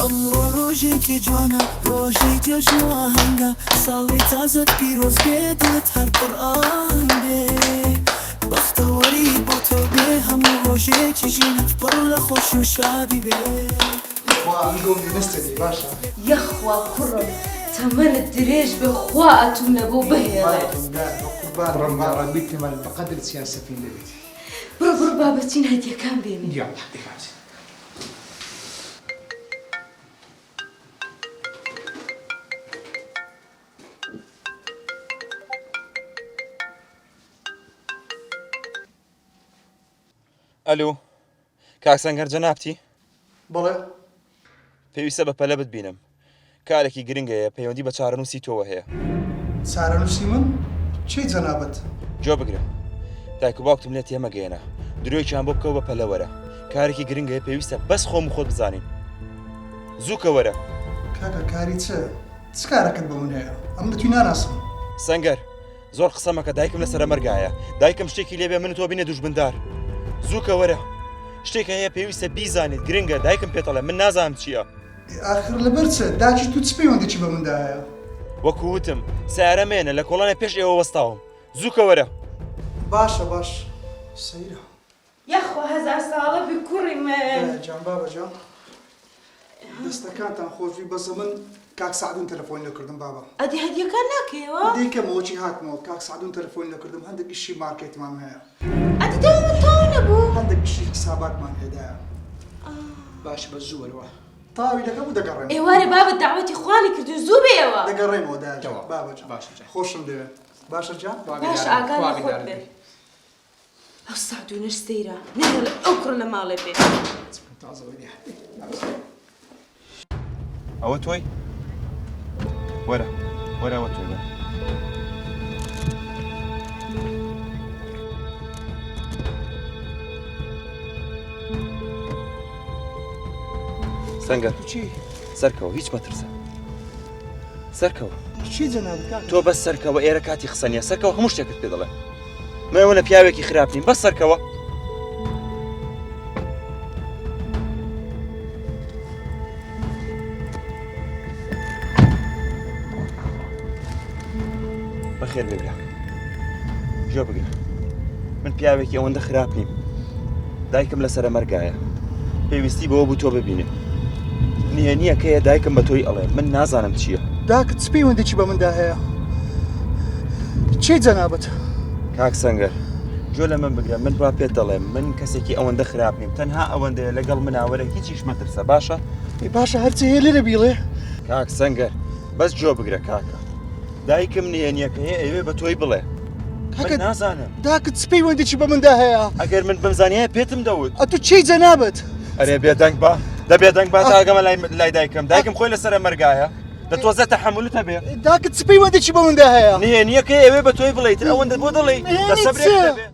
ئەمڕۆ ڕۆژێکی جوانە ڕۆژێکی جوانگە ساڵی تازت پیرۆز بێدت هەر قورئان بێ بەختەوەری بۆ تۆ بێ هەموو ڕۆژێکی ژینت پڕ لە خۆش و شادی بێ ئەنگۆمی مستری باشە یەخوا کوڕم تەمەنت درێژ بێ خوا ئەتوونە بۆ بهێڵێ قوربان ڕەمباڕە بیتمان بەقەدر چیان سەفین دەبێت بڕۆ بڕۆ بابەتچین هەدیەکان بێنین یاڵا دەکات ئەلو کاک سەنگەر جەنابتی بەڵێ پێویستە بە پەلە بتبینم کارێکی گرنگەیە پەیوەندی بە چارەنووسی تۆوە هەیە چارەنووسی من چی جەنابەت جۆ بگرە دایک و باوکتم لێت تێمەگەێنە درۆیان بۆ بکەوە بە پەلەوەرە کارێکی گرنگەیە پێویستە بەس خۆم و خۆت بزانین زووکە وەرە کاکە کاری چ کارەکەت بە من هەیە ئەم دەتوی ناناسم سەنگەر زۆر قسەمەکە دایکم لەسرە مەرگایە دایکم شتێکی لێبێ من تۆ بینە دوژمندار زووکە وەرە شتێک هەیە پێویستە بیزانیت گرنگە دایکم پێتەڵێ من نازانم چییە ئاخر لەبەر چ داچی تو چ پەیوەندێکی بە مندا هەیە وەکووتم سیارەمێنە لە کۆڵانە پێش ئێوە وەستاوم زووکە وەرە باشە باش سەیرە یەخوا هەزار ساڵە بی کوڕی من جان بابە جان دەستەکانتان خۆشوی بەسە من کاک سعدون تەلەفۆن لەکردم بابە ئەدی هەدیەکان ناکەیەوە دیکەمەوەچی هاتمەوە کاک سعدون تەلەفۆن لەکردم هەندێک ئیشی مارکێتمان هەیە ئەدی دەوە من تاو نەبوو هەندێک ئیشی حساباتمان هێدایە باش بە زووەرەوە تاوی دەکەم و دەگەڕێم ئێوارە بابەت داوەتی خوانی کردو زوو بێەوە دەگەڕێمەوە دایە بابە خۆشم دەوێت باشە جان باش ئاگار لە خۆت بێ ئەو سعدونەش سەیرە نەگەڵ ئەو کوڕ لە ماڵێ بێ ئەوە تۆی وەرە وەرەوە تۆی وەرە سەنگەر چی سەرکەوە هیچ مەترسە سەرکەوە چی جەناب کاک تۆ بەس سەرکەوە ئێرە کاتی قسەنیە سەرکەوە هەموو شتێکت پێ دەڵێ مەوەنە پیاوێکی خراپ نین بەس سەرکەوە بەخێر بێ برا ژۆ بگرە من پیاوێکی ئەوەندە خراپ نیم دایکم لەسرە مەرگایە پێویستی بەوە بوو تۆ ببینێ نییە کەیە دایکم بە تۆی ئەڵێ من نازانم چییە داکت چ پەیوەندێکی بە مندا هەیە چی جەنابەت کاک سەنگەر جۆ لە من بگرە من با پێت دەڵێم من کەسێکی ئەوەندە خراپ نیم تەنها ئەوەندەیە لەگەڵ مناوەرە هیچیش مەترسە باشە باشە هەرچی هەیە لێرە بیڵێ کاک سەنگەر بەس جۆ بگرە کاکە دایکم نییەکەیە ئەوێ بە تۆی بڵێ من نازانم داکت چ پەیوەندێکی بە مندا هەیە ئەگەر من بمزانیە پێتم دەوت ئەتو چی جەنابەت ئەرێ بێدەنگ بە دەبێدەنگ با ئاگەمە لای دایکم دایکم خۆی لەسرە مەرگایە دەتوازە تەحەملت هەبێ داکت چ پەیوەندێکی بە مندا هەیە نییەکەی ئەوێ بە تۆی بڵێیت ئەوەندە بۆ دەڵێ دەسەبرێت دەبێ